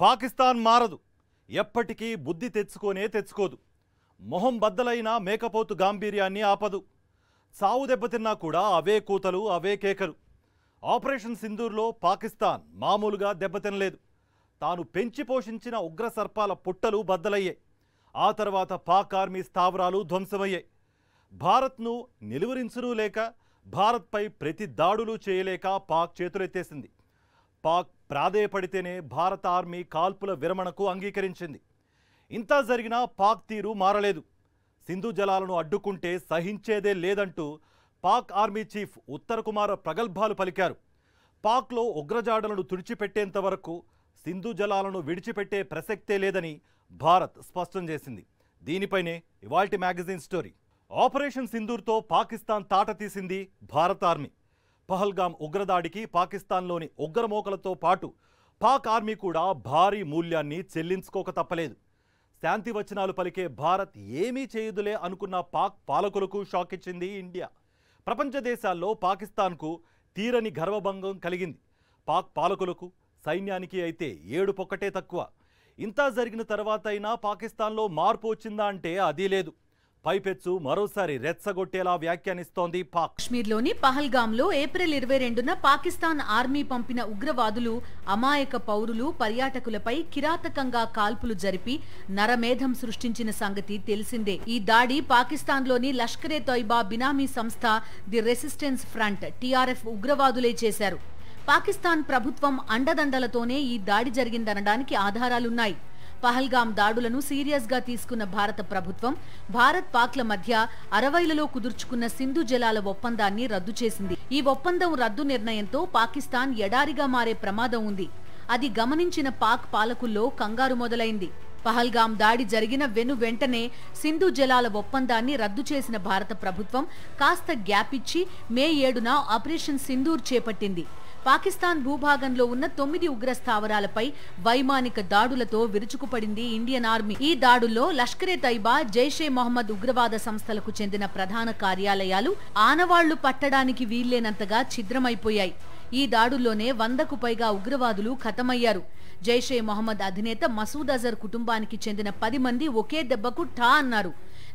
పాకిస్తాన్ మారదు, ఎప్పటికీ బుద్ధి తెచ్చుకోదు. మొహం బద్దలైన మేకపోతు గాంభీర్యాన్ని ఆపదు. సావు దెబ్బతిన్నా కూడా అవే కూతలు, అవే కేకలు. ఆపరేషన్ సింధూర్లో పాకిస్తాన్ మామూలుగా దెబ్బతినలేదు. తాను పెంచి పోషించిన ఉగ్ర సర్పాల పుట్టలు బద్దలయ్యాయి. ఆ తర్వాత పాక్ ఆర్మీ స్థావరాలు ధ్వంసమయ్యాయి. భారత్ను నిలువరించనూ లేక, భారత్పై ప్రతి దాడులు చేయలేక పాక్ చేతులెత్తేసింది. పాక్ ప్రాధేయపడితేనే భారత ఆర్మీ కాల్పుల విరమణకు అంగీకరించింది. ఇంత జరిగినా పాక్ తీరు మారలేదు. సింధు జలాలను అడ్డుకుంటే సహించేదే లేదంటూ పాక్ ఆర్మీ చీఫ్ ఉత్తర్ కుమార్ ప్రగల్భాలు పలికారు. పాక్లో ఉగ్రజాడలను తుడిచిపెట్టేంత వరకు సింధు జలాలను విడిచిపెట్టే ప్రసక్తే లేదని భారత్ స్పష్టం చేసింది. దీనిపైనే ఇవాల్టి మ్యాగజైన్ స్టోరీ. ఆపరేషన్ సింధూర్తో పాకిస్తాన్ తాట తీసింది భారత ఆర్మీ. పహల్గామ్ ఉగ్రదాడికి పాకిస్తాన్లోని ఉగ్రమోకలతో పాటు పాక్ ఆర్మీ కూడా భారీ మూల్యాన్ని చెల్లించుకోక తప్పలేదు. శాంతి వచనాలు పలికే భారత్ ఏమీ చేయదులే అనుకున్న పాక్ పాలకులకు షాక్ ఇచ్చింది ఇండియా. ప్రపంచ దేశాల్లో పాకిస్తాన్కు తీరని గర్వభంగం కలిగింది. పాక్ పాలకులకు, సైన్యానికి అయితే ఏడుపొక్కటే తక్కువ. ఇంత జరిగిన తర్వాత అయినా పాకిస్తాన్లో మార్పు వచ్చిందా అంటే అదీ లేదు. పైపెచ్చు మరోసారి రెచ్చగొట్టేలా వ్యాఖ్యానిస్తోంది పాక్. కాశ్మీర్లోని పహల్గామ్లో ఏప్రిల్ 22న పాకిస్తాన్ ఆర్మీ పంపిన ఉగ్రవాదులు అమాయక పౌరులు, పర్యాటకులపై కిరాతకంగా కాల్పులు జరిపి నరమేధం సృష్టించిన సంగతి తెలిసిందే. ఈ దాడి పాకిస్తాన్లోని లష్కరే తోయిబా బినామీ సంస్థ ది రెసిస్టెన్స్ ఫ్రంట్ TRF ఉగ్రవాదులే చేశారు. పాకిస్తాన్ ప్రభుత్వం అండదండలతోనే ఈ దాడి జరిగిందనడానికి ఆధారాలున్నాయి. పహల్గామ్ దాడులను సీరియస్ గా తీసుకున్న భారత ప్రభుత్వం భారత్ పాక్ల మధ్య 60లలో కుదుర్చుకున్న సింధు జలాల ఒప్పందాన్ని రద్దు చేసింది. ఈ ఒప్పందం రద్దు నిర్ణయంతో పాకిస్తాన్ ఎడారిగా మారే ప్రమాదం ఉంది. అది గమనించిన పాక్ పాలకుల్లో కంగారు మొదలైంది. పహల్గామ్ దాడి జరిగిన వెంటనే సింధు జలాల ఒప్పందాన్ని రద్దు చేసిన భారత ప్రభుత్వం కాస్త గ్యాప్ ఇచ్చి మే 7న ఆపరేషన్ సింధూర్ చేపట్టింది. పాకిస్తాన్ భూభాగంలో ఉన్న 9 ఉగ్ర స్థావరాలపై వైమానిక దాడులతో విరుచుకుపడింది ఇండియన్ ఆర్మీ. ఈ దాడుల్లో లష్కరే తైబా, జైషే మొహమ్మద్ ఉగ్రవాద సంస్థలకు చెందిన ప్రధాన కార్యాలయాలు ఆనవాళ్లు పట్టడానికి వీల్లేనంతగా ఛిద్రమైపోయాయి. ఈ దాడుల్లోనే 100కు పైగా ఉగ్రవాదులు ఖతమయ్యారు. జైషే మొహమ్మద్ అధినేత మసూద్ అజర్ కుటుంబానికి చెందిన 10 మంది ఒకే దెబ్బకు ఠా అన్నారు.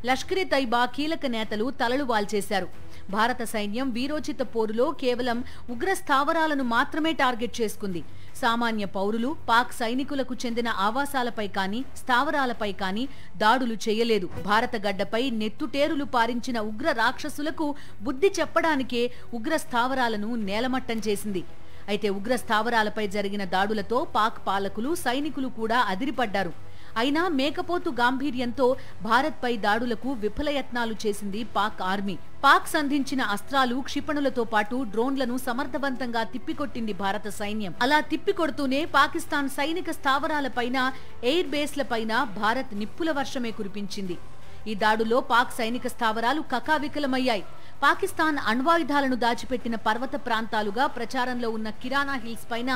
లష్కరే తైబా కీలక నేతలు తలలు వాల్చేశారు. భారత సైన్యం వీరోచిత పోరులో కేవలం ఉగ్ర స్థావరాలను మాత్రమే టార్గెట్ చేసుకుంది. సామాన్య పౌరులు, పాక్ సైనికులకు చెందిన ఆవాసాలపై కానీ, స్థావరాలపై కానీ దాడులు చేయలేదు. భారత గడ్డపై నెత్తుటేరులు పారించిన ఉగ్ర రాక్షసులకు బుద్ధి చెప్పడానికే ఉగ్ర స్థావరాలను నేలమట్టం చేసింది. అయితే ఉగ్ర స్థావరాలపై జరిగిన దాడులతో పాక్ పాలకులు, సైనికులు కూడా అదిరిపడ్డారు. అయినా మేకపోతు గాంభీర్యంతో భారత్పై దాడులకు విఫలయత్నాలు చేసింది పాక్ ఆర్మీ. పాక్ సంధించిన అస్త్రాలు, క్షిపణులతో పాటు డ్రోన్లను సమర్థవంతంగా తిప్పికొట్టింది భారత సైన్యం. అలా తిప్పికొడుతూనే పాకిస్తాన్ సైనిక స్థావరాలపైన, ఎయిర్ బేస్లపైన భారత్ నిప్పుల వర్షమే కురిపించింది. ఈ దాడుల్లో పాక్ సైనిక స్థావరాలు కకావికలమయ్యాయి. పాకిస్తాన్ అణ్వాయుధాలను దాచిపెట్టిన పర్వత ప్రాంతాలుగా ప్రచారంలో ఉన్న కిరానా హిల్స్ పైన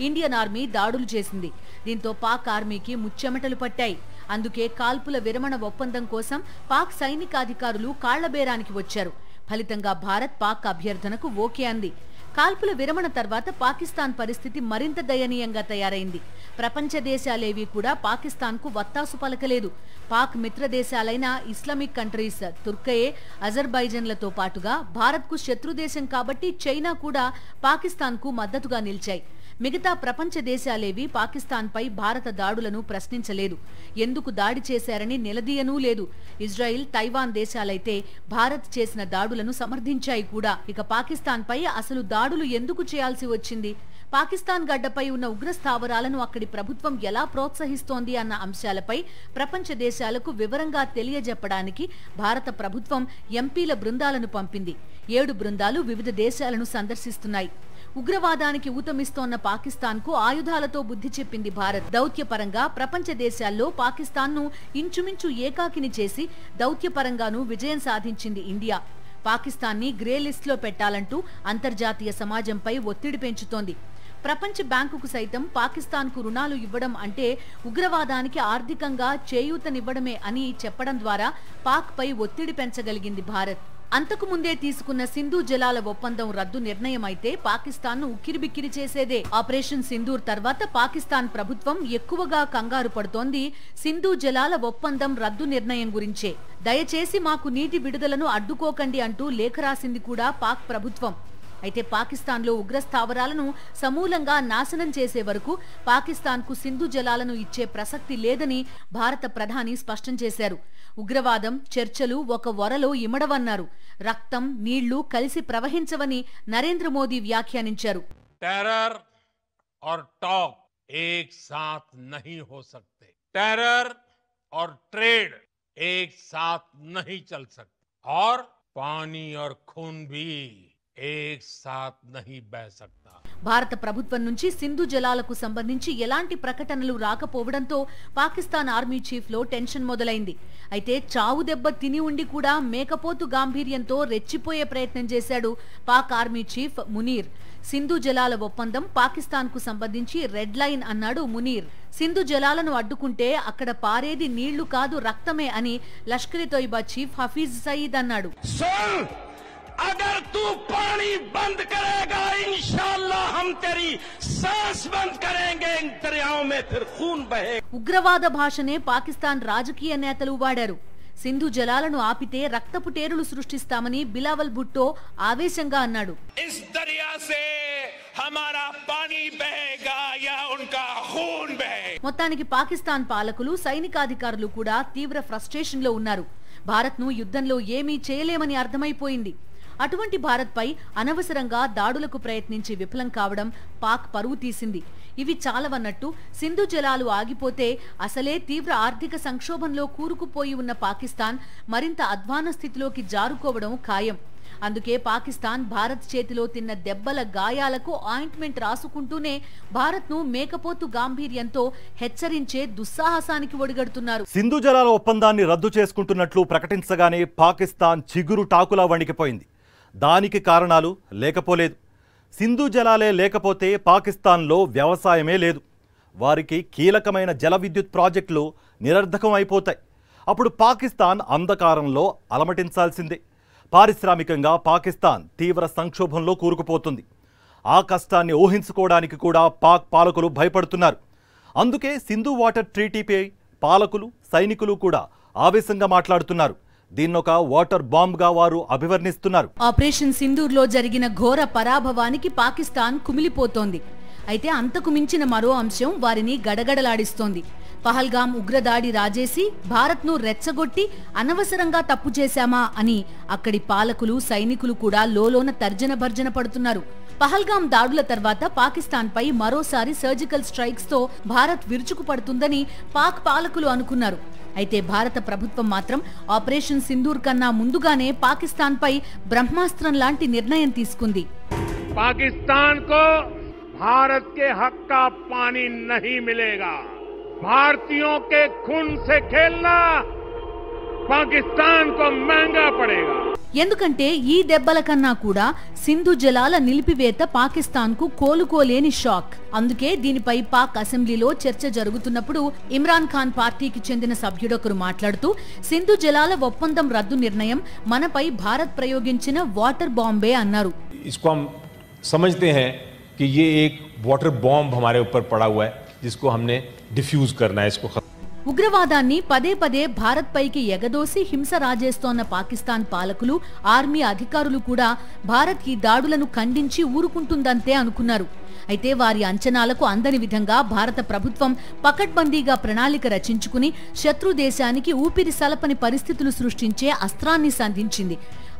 ఇండియన్ ఆర్మీ దాడులు చేసింది. దీంతో పాక్ ఆర్మీకి ముచ్చెమటలు పట్టాయి. అందుకే కాల్పుల విరమణ ఒప్పందం కోసం పాక్ సైనికాధికారులు కాళ్లబేరానికి వచ్చారు. ఫలితంగా భారత్ పాక్ అభ్యర్థనకు ఓకే అంది. కాల్పుల విరమణ తర్వాత పాకిస్తాన్ పరిస్థితి మరింత దయనీయంగా తయారైంది. ప్రపంచ దేశాలేవీ కూడా పాకిస్తాన్కు వత్తాసు పలకలేదు. పాక్ మిత్ర దేశాలైన ఇస్లామిక్ కంట్రీస్ తుర్కయే, అజర్బైజాన్లతో పాటుగా భారత్కు శత్రుదేశం కాబట్టి చైనా కూడా పాకిస్తాన్కు మద్దతుగా నిలిచాయి. మిగతా ప్రపంచ దేశాలేవి పాకిస్తాన్పై భారత దాడులను ప్రశ్నించలేదు. ఎందుకు దాడి చేశారని నిలదీయనూ లేదు. ఇజ్రాయిల్, తైవాన్ దేశాలైతే భారత్ చేసిన దాడులను సమర్థించాయి కూడా. ఇక పాకిస్తాన్పై అసలు దాడులు ఎందుకు చేయాల్సి వచ్చింది, పాకిస్తాన్ గడ్డపై ఉన్న ఉగ్ర స్థావరాలను అక్కడి ప్రభుత్వం ఎలా ప్రోత్సహిస్తోంది అన్న అంశాలపై ప్రపంచ దేశాలకు వివరంగా తెలియజెప్పడానికి భారత ప్రభుత్వం ఎంపీల బృందాలను పంపింది. 7 బృందాలు వివిధ దేశాలను సందర్శిస్తున్నాయి. ఉగ్రవాదానికి ఊతమిస్తోన్న పాకిస్తాన్కు ఆయుధాలతో బుద్ధి చెప్పింది భారత్. దౌత్యపరంగా ప్రపంచ దేశాల్లో పాకిస్తాన్ను ఇంచుమించు ఏకాకిని చేసి దౌత్యపరంగానూ విజయం సాధించింది ఇండియా. పాకిస్తాన్ని గ్రే లిస్ట్లో పెట్టాలంటూ అంతర్జాతీయ సమాజంపై ఒత్తిడి పెంచుతోంది. ప్రపంచ బ్యాంకుకు సైతం పాకిస్తాన్కు రుణాలు ఇవ్వడం అంటే ఉగ్రవాదానికి ఆర్థికంగా చేయూతనివ్వడమే అని చెప్పడం ద్వారా పాక్పై ఒత్తిడి పెంచగలిగింది భారత్. అంతకు ముందే తీసుకున్న సింధు జలాల ఒప్పందం రద్దు నిర్ణయం అయితే పాకిస్తాన్ ను ఉక్కిరిబిక్కిరి చేసేదే. ఆపరేషన్ సింధూర్ తర్వాత పాకిస్తాన్ ప్రభుత్వం ఎక్కువగా కంగారు పడుతోంది సింధు జలాల ఒప్పందం రద్దు నిర్ణయం గురించే. దయచేసి మాకు నీటి విడుదలను అడ్డుకోకండి అంటూ లేఖ రాసింది కూడా పాక్ ప్రభుత్వం. అయితే పాకిస్తాన్లో ఉగ్రస్థావరాలను సమూలంగా నాశనం చేసే వరకు పాకిస్తాన్కు సింధు జలాలను ఇచ్చే ప్రసక్తి లేదని భారత ప్రధాని స్పష్టం చేశారు. ఉగ్రవాదం, చర్చలు ఒక వరలో ఇమడవన్నారు. రక్తం, నీళ్లు కలిసి ప్రవహించవని నరేంద్ర మోదీ వ్యాఖ్యానించారు. టెర్రర్ और टॉक एक साथ नहीं हो सकते. टेरर और ट्रेड एक साथ नहीं चल सकते और पानी और खून भी एक साथ नहीं बह सकता. భారత ప్రభుత్వం నుంచి సింధు జలాలకు సంబంధించి ఎలాంటి ప్రకటనలు రాకపోవడంతో పాకిస్తాన్ ఆర్మీ చీఫ్ లో టెన్షన్ మొదలైంది. అయితే చావు దెబ్బ తిని ఉండి కూడా మేకపోతు గాంభీర్యంతో రెచ్చిపోయే ప్రయత్నం చేశాడు పాక్ ఆర్మీ చీఫ్ మునీర్. సింధు జలాల ఒప్పందం పాకిస్తాన్ కు సంబంధించి రెడ్ లైన్ అన్నాడు మునీర్. సింధు జలాలను అడ్డుకుంటే అక్కడ పారేది నీళ్లు కాదు రక్తమే అని లష్కర్ ఎ తోయిబా చీఫ్ హఫీజ్ సయీద్ అన్నాడు. अगर तू पानी बंद करेगा इंशाअल्लाह हम तेरी सांस बंद करेंगे. इन दरियाओं में फिर खून बहेगा. ఉగ్రవాద భాషనే పాకిస్తాన్ రాజకీయ నేతలు వాడారు. సింధు జలాలను ఆపితే రక్తపు టేరులు సృష్టిస్తామని బిలావల్ భుట్టో ఆవేశంగా అన్నాడు. इस दरिया से हमारा पानी बहेगा या उनका खून बहेगा. మొత్తానికి పాకిస్తాన్ పాలకులు, సైనికాధికారులు కూడా తీవ్ర ఫ్రస్ట్రేషన్ లో ఉన్నారు. భారత్ ను యుద్ధంలో ఏమీ చేయలేమని అర్థమైపోయింది. అటువంటి భారత్ పై అనవసరంగా దాడులకు ప్రయత్నించి విఫలం కావడం పాక్ పరువు తీసింది. ఇవి చాలవన్నట్టు సింధు జలాలు ఆగిపోతే అసలే తీవ్ర ఆర్థిక సంక్షోభంలో కూరుకుపోయి ఉన్న పాకిస్తాన్ మరింత అధ్వాన స్థితిలోకి జారుకోవడం ఖాయం. అందుకే పాకిస్తాన్ భారత్ చేతిలో తిన్న దెబ్బల గాయాలకు ఆయింట్మెంట్ రాసుకుంటూనే భారత్ ను మేకపోతు గాంభీర్యంతో హెచ్చరించే దుస్సాహసానికి ఒడిగడుతున్నారు. సింధు జలాల ఒప్పందాన్ని రద్దు చేసుకుంటున్నట్లు ప్రకటించగానే పాకిస్తాన్ చిగురు టాకులా వణికిపోయింది. దానికి కారణాలు లేకపోలేదు. సింధు జలాలే లేకపోతే పాకిస్తాన్లో వ్యవసాయమే లేదు. వారికి కీలకమైన జల విద్యుత్ ప్రాజెక్టులు నిరర్ధకం అయిపోతాయి. అప్పుడు పాకిస్తాన్ అంధకారంలో అలమటించాల్సిందే. పారిశ్రామికంగా పాకిస్తాన్ తీవ్ర సంక్షోభంలో కూరుకుపోతుంది. ఆ కష్టాన్ని ఊహించుకోవడానికి కూడా పాక్ పాలకులు భయపడుతున్నారు. అందుకే సింధు వాటర్ ట్రీటీపై పాలకులు, సైనికులు కూడా ఆవేశంగా మాట్లాడుతున్నారు. దీన్నొక వాటర్ బాంబ్ గా వారు అభివర్ణిస్తున్నారు. ఆపరేషన్ సింధూర్ లో జరిగిన ఘోర పరాభవానికి పాకిస్తాన్ కుమిలిపోతోంది. అయితే అంతకు మించిన మరో అంశం వారిని గడగడలాడిస్తోంది. పహల్గాం ఉగ్రదాడి రాజేసి భారత్ ను రెచ్చగొట్టి అనవసరంగా తప్పు చేశామా అని అక్కడి పాలకులు, సైనికులు కూడా లోలోన తర్జన భర్జన పడుతున్నారు. పహల్గాం దాడుల తర్వాత పాకిస్తాన్ పై మరోసారి సర్జికల్ స్ట్రైక్స్ తో భారత్ విరుచుకుపడుతుందని పాక్ పాలకులు అనుకున్నారు. అయితే భారత ప్రభుత్వం మాత్రం ఆపరేషన్ సింధూర్ కన్నా ముందుగానే పాకిస్తాన్ పై బ్రహ్మాస్త్రం లాంటి నిర్ణయం తీసుకుంది. पाकिस्तान को भारत के हक का पानी नहीं मिलेगा. भारतीयों के खून से खेलना पाकिस्तान को महंगा पड़ेगा. ఎందుకంటే ఈ దెబ్బల కన్నా కూడా సింధు జలాల నిలిపివేత పాకిస్తాన్ కు కోలుకోలేని షాక్. అందుకే దీనిపై పాక్ అసెంబ్లీలో చర్చ జరుగుతున్నప్పుడు ఇమ్రాన్ ఖాన్ పార్టీకి చెందిన సభ్యుడొకరు మాట్లాడుతూ సింధు జలాల ఒప్పందం రద్దు నిర్ణయం మనపై భారత్ ప్రయోగించిన వాటర్ బాంబే అన్నారు. इसको हम समझते हैं कि ये एक वाटर बॉम्ब हमारे ऊपर पड़ा हुआ है जिसको हमने डिफ्यूज करना है. इसको ఉగ్రవాదాన్ని పదే పదే భారత్ పైకి ఎగదోసి హింస రాజేస్తోన్న పాకిస్తాన్ పాలకులు, ఆర్మీ అధికారులు కూడా భారత్ ఈ దాడులను ఖండించి ఊరుకుంటుందంతే అనుకున్నారు. అయితే వారి అంచనాలకు అందని విధంగా భారత ప్రభుత్వం పకడ్బందీగా ప్రణాళిక రచించుకుని శత్రు దేశానికి ఊపిరి సలపని పరిస్థితులు సృష్టించే అస్త్రాన్ని సంధించింది.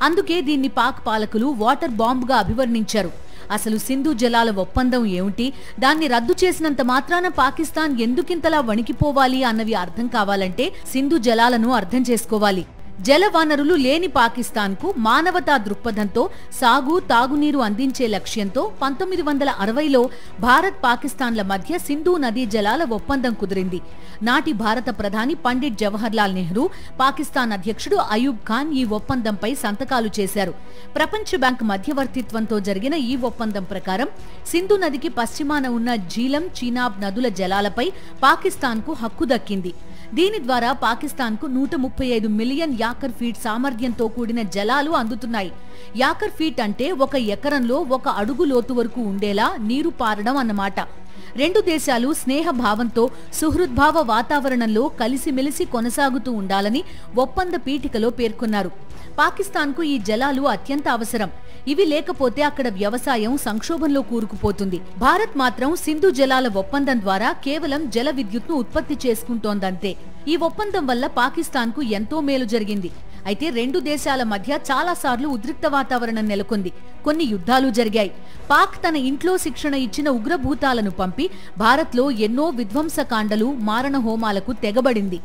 అందుకే దీన్ని పాక్ పాలకులు వాటర్ బాంబుగా అభివర్ణించారు. అసలు సింధు జలాల ఒప్పందం ఏమిటి, దాన్ని రద్దు చేసినంత మాత్రాన పాకిస్తాన్ ఎందుకింతలా వణికిపోవాలి అన్నవి అర్థం కావాలంటే సింధు జలాలను అర్థం చేసుకోవాలి. జల వనరులు లేని పాకిస్తాన్ కు మానవతా దృక్పథంతో సాగు, తాగునీరు అందించే లక్ష్యంతో 1960లో భారత్ పాకిస్తాన్ల మధ్య సింధు నదీ జలాల ఒప్పందం కుదిరింది. నాటి భారత ప్రధాని పండిట్ జవహర్ లాల్ నెహ్రూ, పాకిస్తాన్ అధ్యక్షుడు అయూబ్ ఖాన్ ఈ ఒప్పందంపై సంతకాలు చేశారు. ప్రపంచ బ్యాంక్ మధ్యవర్తిత్వంతో జరిగిన ఈ ఒప్పందం ప్రకారం సింధు నదికి పశ్చిమాన ఉన్న జీలం, చీనాబ్ నదుల జలాలపై పాకిస్తాన్ కు హక్కు దక్కింది. దీని ద్వారా పాకిస్తాన్కు 135 మిలియన్ యాకర్ ఫీట్ సామర్థ్యంతో కూడిన జలాలు అందుతున్నాయి. యాకర్ ఫీట్ అంటే 1 ఎకరంలో 1 అడుగు లోతు వరకు ఉండేలా నీరు పారడం అన్నమాట. రెండు దేశాలు స్నేహభావంతో సుహృద్భావ వాతావరణంలో కలిసిమెలిసి కొనసాగుతూ ఉండాలని ఒప్పంద పీఠికలో పేర్కొన్నారు. పాకిస్తాన్కు ఈ జలాలు అత్యంత అవసరం. ఇవి లేకపోతే అక్కడ వ్యవసాయం సంక్షోభంలో కూరుకుపోతుంది. భారత్ మాత్రం సింధు జలాల ఒప్పందం ద్వారా కేవలం జల విద్యుత్ను ఉత్పత్తి చేసుకుంటోందంతే. ఈ ఒప్పందం వల్ల పాకిస్తాన్కు ఎంతో మేలు జరిగింది. అయితే రెండు దేశాల మధ్య చాలాసార్లు ఉద్రిక్త వాతావరణం నెలకొంది. కొన్ని యుద్ధాలు జరిగాయి. పాక్ తన ఇంట్లో శిక్షణ ఇచ్చిన ఉగ్రభూతాలను పంపి భారత్లో ఎన్నో విధ్వంసకాండలు, మారణ హోమాలకు తెగబడింది.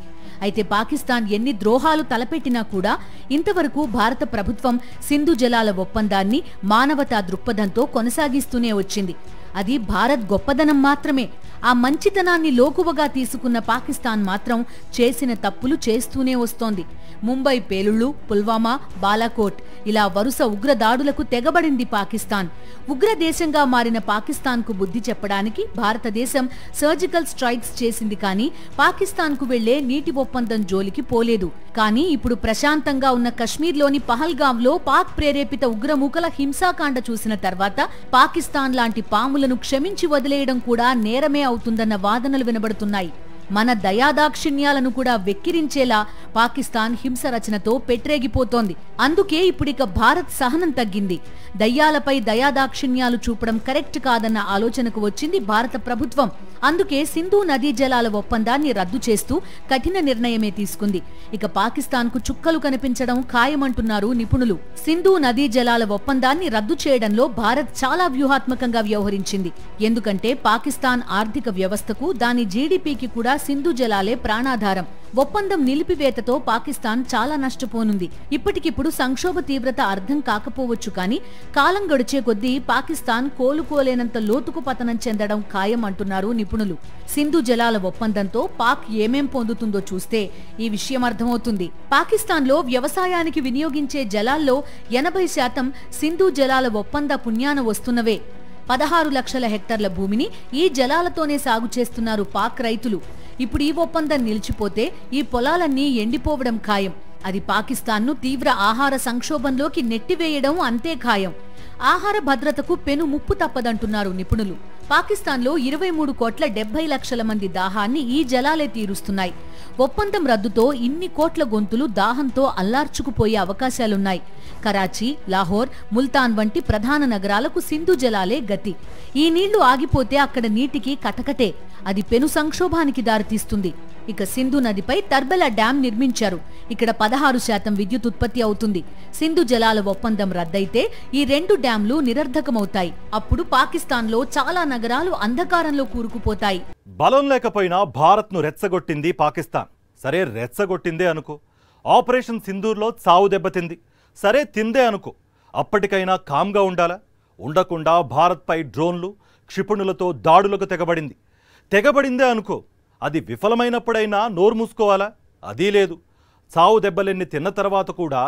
అయితే పాకిస్తాన్ ఎన్ని ద్రోహాలు తలపెట్టినా కూడా ఇంతవరకు భారత ప్రభుత్వం సింధు జలాల ఒప్పందాన్ని మానవతా దృక్పథంతో కొనసాగిస్తూనే వచ్చింది. అది భారత్ గొప్పదనం మాత్రమే. ఆ మంచితనాన్ని లోకువగా తీసుకున్న పాకిస్తాన్ మాత్రం చేసిన తప్పులు చేస్తూనే వస్తోంది. ముంబై పేలుళ్లు, పుల్వామా, బాలాకోట్ ఇలా వరుస ఉగ్రదాడులకు తెగబడింది పాకిస్తాన్. ఉగ్రదేశంగా మారిన పాకిస్తాన్కు బుద్ధి చెప్పడానికి భారతదేశం సర్జికల్ స్ట్రైక్స్ చేసింది, కానీ పాకిస్తాన్కు వెళ్లే నీటి ఒప్పందం జోలికి పోలేదు. కానీ ఇప్పుడు ప్రశాంతంగా ఉన్న కశ్మీర్లోని పహల్గాంలో పాక్ ప్రేరేపిత ఉగ్రమూకల హింసాకాండ చూసిన తర్వాత పాకిస్తాన్ లాంటి పాములను క్షమించి వదిలేయడం కూడా నేరమే అవుతుందన్న వాదనలు వినబడుతున్నాయి. మన దయాదాక్షిణ్యాలను కూడా వెక్కిరించేలా పాకిస్తాన్ హింస రచనతో పెట్టరేగిపోతోంది. అందుకే ఇప్పుడిక భారత్ సహనం తగ్గింది. దయ్యాలపై దయాదాక్షిణ్యాలు చూపడం కరెక్ట్ కాదన్న ఆలోచనకు వచ్చింది భారత ప్రభుత్వం. అందుకే సింధు నదీ జలాల ఒప్పందాన్ని రద్దు చేస్తూ కఠిన నిర్ణయమే తీసుకుంది. ఇక పాకిస్తాన్కు చుక్కలు కనిపించడం ఖాయమంటున్నారు నిపుణులు. సింధు నదీ జలాల ఒప్పందాన్ని రద్దు చేయడంలో భారత్ చాలా వ్యూహాత్మకంగా వ్యవహరించింది. ఎందుకంటే పాకిస్తాన్ ఆర్థిక వ్యవస్థకు, దాని జీడీపీకి కూడా సింధు జలాలే ప్రాణాధారం. ఒప్పందం నిలిపివేతతో పాకిస్తాన్ చాలా నష్టపోనుంది. ఇప్పటికిప్పుడు సంక్షోభ తీవ్రత అర్థం కాకపోవచ్చు, కానీ కాలం గడిచే కొద్దీ పాకిస్తాన్ కోలుకోలేనంత లోతుకు పతనం చెందడం ఖాయం అంటున్నారు నిపుణులు. సింధు జలాల ఒప్పందంతో పాక్ ఏమేం పొందుతుందో చూస్తే ఈ విషయం అర్థమవుతుంది. పాకిస్తాన్లో వ్యవసాయానికి వినియోగించే జలాల్లో 80% సింధు జలాల ఒప్పంద పుణ్యాన వస్తున్నవే. 16 లక్షల హెక్టార్ల భూమిని ఈ జలాలతోనే సాగు చేస్తున్నారు పాక్ రైతులు. ఇప్పుడు ఈ ఒప్పందం నిలిచిపోతే ఈ పొలాలన్నీ ఎండిపోవడం ఖాయం. అది పాకిస్తాన్ను తీవ్ర ఆహార సంక్షోభంలోకి నెట్టివేయడం అంతే ఖాయం. ఆహార భద్రతకు పెను ముప్పు తప్పదంటున్నారు నిపుణులు. పాకిస్తాన్లో 23,70,00,000 మంది దాహాన్ని ఈ జలాలే తీరుస్తున్నాయి. ఒప్పందం రద్దుతో ఇన్ని కోట్ల గొంతులు దాహంతో అల్లార్చుకుపోయే అవకాశాలున్నాయి. కరాచీ, లాహోర్, ముల్తాన్ వంటి ప్రధాన నగరాలకు సింధు జలాలే గతి. ఈ నీళ్లు ఆగిపోతే అక్కడ నీటికి కటకటే. అది పెను సంక్షోభానికి దారితీస్తుంది. ఇక సింధు నదిపై తర్బెలా డ్యాం నిర్మించారు. ఇక్కడ 16% విద్యుత్ ఉత్పత్తి అవుతుంది. సింధు జలాల ఒప్పందం రద్దయితే ఈ 2 డ్యాంలు నిరర్ధకమవుతాయి. అప్పుడు పాకిస్తాన్లో చాలా నగరాలు అంధకారంలో కూరుకుపోతాయి. బలం లేకపోయినా భారత్ను రెచ్చగొట్టింది పాకిస్తాన్. సరే, రెచ్చగొట్టిందే అనుకో. ఆపరేషన్ సింధూర్లో చావు దెబ్బతింది. సరే, తిందే అనుకో. అప్పటికైనా కామ్గా ఉండాలా? ఉండకుండా భారత్పై డ్రోన్లు, క్షిపణులతో దాడులకు తెగబడిందే అనుకో. అది విఫలమైనప్పుడైనా నోరు మూసుకోవాలా? అదీ లేదు. చావు దెబ్బలెన్ని తిన్న తర్వాత కూడా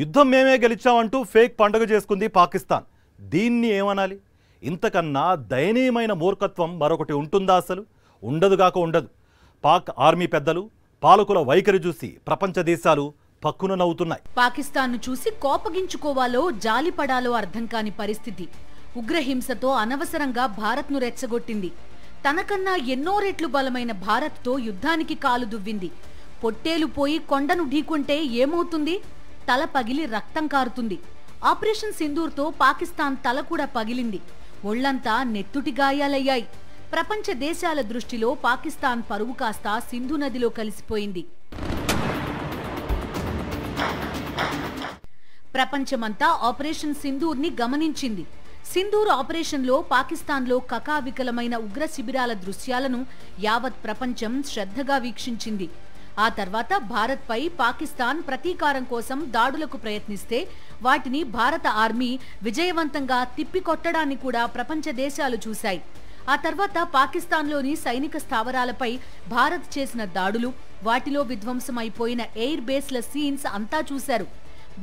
యుద్ధం మేమే గెలిచామంటూ ఫేక్ పండుగ చేసుకుంది పాకిస్తాన్. దీన్ని ఏమనాలి? ఇంతకన్నా దయనీయమైన మూర్ఖత్వం మరొకటి ఉంటుందా? అసలు ఉండదుగాక ఉండదు. పాక్ ఆర్మీ పెద్దలు, పాలకుల వైఖరి చూసి ప్రపంచ దేశాలు పక్కున నవ్వుతున్నాయి. పాకిస్తాన్ను చూసి కోపగించుకోవాలో జాలిపడాలో అర్థం కాని పరిస్థితి. ఉగ్రహింసతో అనవసరంగా భారత్ను రెచ్చగొట్టింది. తనకన్నా ఎన్నో రెట్లు బలమైన భారత్తో యుద్ధానికి కాలు దువ్వింది. పొట్టేలు పోయి కొండను ఢీకొంటే ఏమవుతుంది? తల పగిలి రక్తం కారుతుంది. ఆపరేషన్ సింధూర్తో పాకిస్తాన్ తల కూడా పగిలింది. ఒళ్లంతా నెత్తుటి గాయాలయ్యాయి. ప్రపంచ దేశాల దృష్టిలో పాకిస్తాన్ పరువు కాస్త సింధు నదిలో కలిసిపోయింది. ప్రపంచమంతా ఆపరేషన్ సింధూర్ని గమనించింది. సింధూర్ ఆపరేషన్లో పాకిస్తాన్లో కకావికలమైన ఉగ్ర శిబిరాల దృశ్యాలను యావత్ ప్రపంచం శ్రద్ధగా వీక్షించింది. ఆ తర్వాత భారత్పై పాకిస్తాన్ ప్రతీకారం కోసం దాడులకు ప్రయత్నిస్తే వాటిని భారత ఆర్మీ విజయవంతంగా తిప్పికొట్టడాన్ని కూడా ప్రపంచ దేశాలు చూశాయి. ఆ తర్వాత పాకిస్తాన్లోని సైనిక స్థావరాలపై భారత్ చేసిన దాడులు, వాటిలో విధ్వంసమైపోయిన ఎయిర్ బేస్ల సీన్స్ అంతా చూశారు.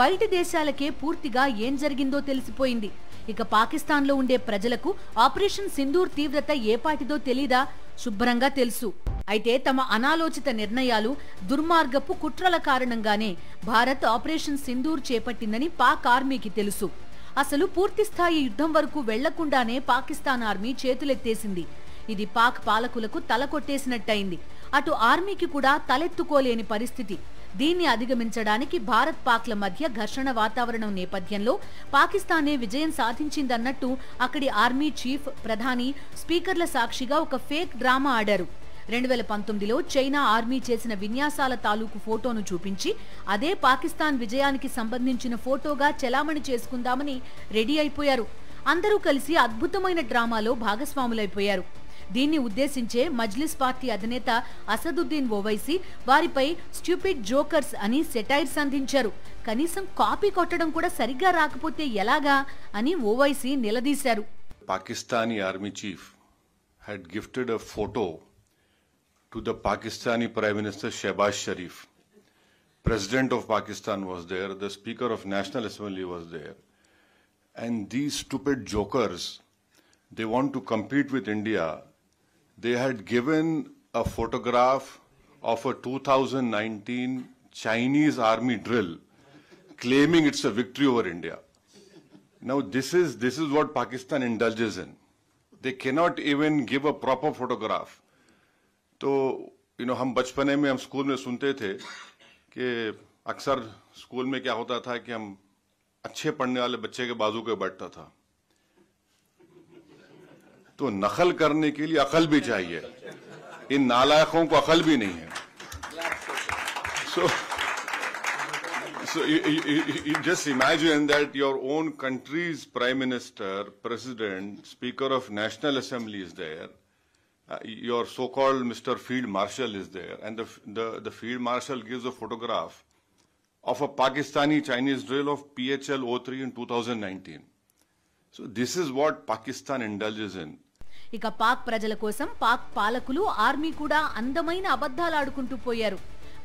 బయటి దేశాలకే పూర్తిగా ఏం జరిగిందో తెలిసిపోయింది. ఇక పాకిస్తాన్ లో ఉండే ప్రజలకు ఆపరేషన్ సింధూర్ తీవ్రత ఏపాటిదో తెలీదా? శుభ్రంగా తెలుసు. అయితే తమ అనాలోచిత నిర్ణయాలు, దుర్మార్గపు కుట్రల కారణంగానే భారత్ ఆపరేషన్ సింధూర్ చేపట్టిందని పాక్ ఆర్మీకి తెలుసు. అసలు పూర్తిస్థాయి యుద్ధం వరకు వెళ్లకుండానే పాకిస్తాన్ ఆర్మీ చేతులెత్తేసింది. ఇది పాక్ పాలకులకు తల కొట్టేసినట్టయింది. అటు ఆర్మీకి కూడా తలెత్తుకోలేని పరిస్థితి. దీన్ని అధిగమించడానికి భారత్ పాక్ల మధ్య ఘర్షణ వాతావరణం నేపథ్యంలో పాకిస్తానే విజయం సాధించిందన్నట్టు అక్కడి ఆర్మీ చీఫ్, ప్రధాని, స్పీకర్ల సాక్షిగా ఒక ఫేక్ డ్రామా ఆడారు. 2019లో చైనా ఆర్మీ చేసిన విన్యాసాల తాలూకు ఫోటోను చూపించి అదే పాకిస్తాన్ విజయానికి సంబంధించిన ఫోటోగా చెలామణి చేసుకుందామని రెడీ అయిపోయారు. అందరూ కలిసి అద్భుతమైన డ్రామాలో భాగస్వాములైపోయారు. దీన్ని ఉద్దేశించే మజ్లిస్ పార్టీ అధినేత అసదుద్దీన్ ఓవైసీ వారిపై స్టూపిడ్ జోకర్స్ అని సెటైర్స్ అందించారు. కనీసం కాపీ కొట్టడం కూడా సరిగ్గా రాకపోతే ఎలాగా అని ఓవైసీ నిలదీశారు. Pakistani army chief had gifted a photo to the Pakistani Prime Minister Shehbaz Sharif. President of Pakistan was there, the Speaker of National Assembly was there. And these stupid jokers, they want to compete with India. They had given a photograph of a 2019 Chinese army drill, claiming it's a victory over India. Now this is what Pakistan indulges in. They cannot even give a proper photograph. तो हम बचपने में हम school में सुनते थे कि अक्सर स्कूल में क्या होता था कि हम अच्छे पढ़ने वाले बच्चे के बाजू पे बैठता था. तो नकल करने के लिए अकल भी चाहिए. इन नालायकों को अकल भी नहीं है. So you just imagine that your own country's prime minister, president, speaker of national assembly is there. Your so-called Mr. Field Marshal is there, and the Field Marshal gives a photograph of a Pakistani-Chinese drill of PHL-03 in 2019. So this is what Pakistan indulges in. ఇక పాక్ ప్రజల కోసం పాక్ పాలకులు, army కూడా అందమైన అబద్ధాలు ఆడుకుంటూ పోయారు.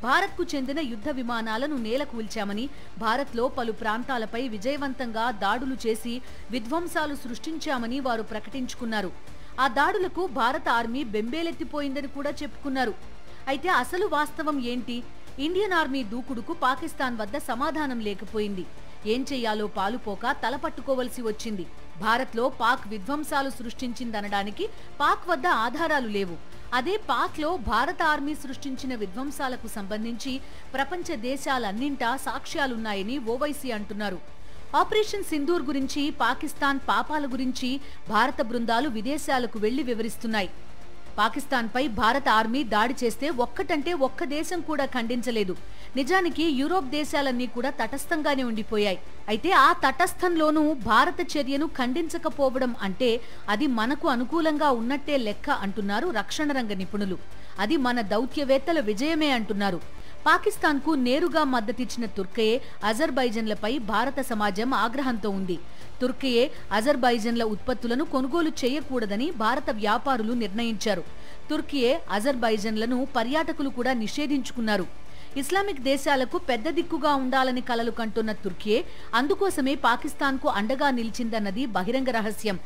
భారత్కు చెందిన యుద్ధ విమానాలను నేలకూల్చామని, భారత్లో పలు ప్రాంతాలపై విజయవంతంగా దాడులు చేసి విధ్వంసాలు సృష్టించామని వారు ప్రకటించుకున్నారు. ఆ దాడులకు భారత ఆర్మీ బెంబేలెత్తిపోయిందని కూడా చెప్పుకున్నారు. అయితే అసలు వాస్తవం ఏంటి? ఇండియన్ ఆర్మీ దూకుడుకు పాకిస్తాన్ వద్ద సమాధానం లేకపోయింది. ఏం చెయ్యాలో పాలుపోక తలపట్టుకోవలసి వచ్చింది. భారత్లో పాక్ విధ్వంసాలు సృష్టించిందనడానికి పాక్ వద్ద ఆధారాలు లేవు. అదే పాక్లో భారత ఆర్మీ సృష్టించిన విధ్వంసాలకు సంబంధించి ప్రపంచ దేశాలన్నింటా సాక్ష్యాలున్నాయని ఓవైసీ అంటున్నారు. ఆపరేషన్ సింధూర్ గురించి, పాకిస్తాన్ పాపాల గురించి భారత బృందాలు విదేశాలకు వెళ్లి వివరిస్తున్నాయి. పాకిస్తాన్పై భారత ఆర్మీ దాడి చేస్తే ఒక్కటంటే ఒక్క దేశం కూడా ఖండించలేదు. నిజానికి యూరోప్ దేశాలన్నీ కూడా తటస్థంగానే ఉండిపోయాయి. అయితే ఆ తటస్థంలోనూ భారత చర్యను ఖండించకపోవడం అంటే అది మనకు అనుకూలంగా ఉన్నట్టే లెక్క అంటున్నారు రక్షణ రంగ నిపుణులు. అది మన దౌత్యవేత్తల విజయమే అంటున్నారు. పాకిస్తాన్కు నేరుగా మద్దతిచ్చిన తుర్కయే, అజర్బైజాన్లపై భారత సమాజం ఆగ్రహంతో ఉంది. తుర్కయే, అజర్బైజాన్ల ఉత్పత్తులను కొనుగోలు చేయకూడదని భారత వ్యాపారులు నిర్ణయించారు. తుర్కయే, అజర్బైజాన్లను పర్యాటకులు కూడా నిషేధించుకున్నారు. ఇస్లామిక్ దేశాలకు పెద్ద దిక్కుగా ఉండాలని కలలు కంటున్న తుర్కయే అందుకోసమే పాకిస్తాన్కు అండగా నిలిచిందన్నది బహిరంగ రహస్యం.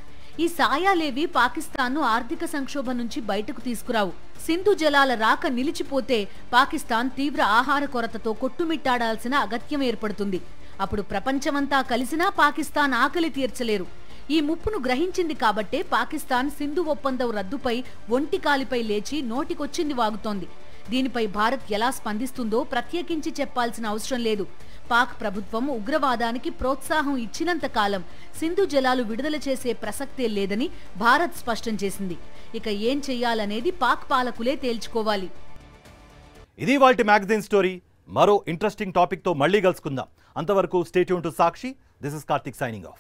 ఈ సాయాలేవి పాకిస్తాన్ను ఆర్థిక సంక్షోభం నుంచి బయటకు తీసుకురావు. సింధు జలాల రాక నిలిచిపోతే పాకిస్తాన్ తీవ్ర ఆహార కొరతతో కొట్టుమిట్టాడాల్సిన అగత్యం ఏర్పడుతుంది. అప్పుడు ప్రపంచమంతా కలిసినా పాకిస్తాన్ ఆకలి తీర్చలేరు. ఈ ముప్పును గ్రహించింది కాబట్టే పాకిస్తాన్ సింధు ఒప్పందం రద్దుపై ఒంటి కాలిపై లేచి నోటికొచ్చింది వాగుతోంది. దీనిపై భారత్ ఎలా స్పందిస్తుందో ప్రత్యేకించి చెప్పాల్సిన అవసరం లేదు. పాక్ ప్రభుత్వం ఉగ్రవాదానికి ప్రోత్సాహం ఇచ్చినంత కాలం సింధు జలాలు విడుదల చేసే ప్రసక్తే లేదని భారత్ స్పష్టం చేసింది. ఇక ఏం చెయ్యాలనేది పాక్ పాలకులే తేల్చుకోవాలి. ఇది వాల్టి మ్యాగజైన్ స్టోరీ. మరో ఇంట్రెస్టింగ్ టాపిక్ తో మళ్ళీ కలుసుకుందాం. అంతవరకు stay tune to Sakshi. This is Karthik signing off.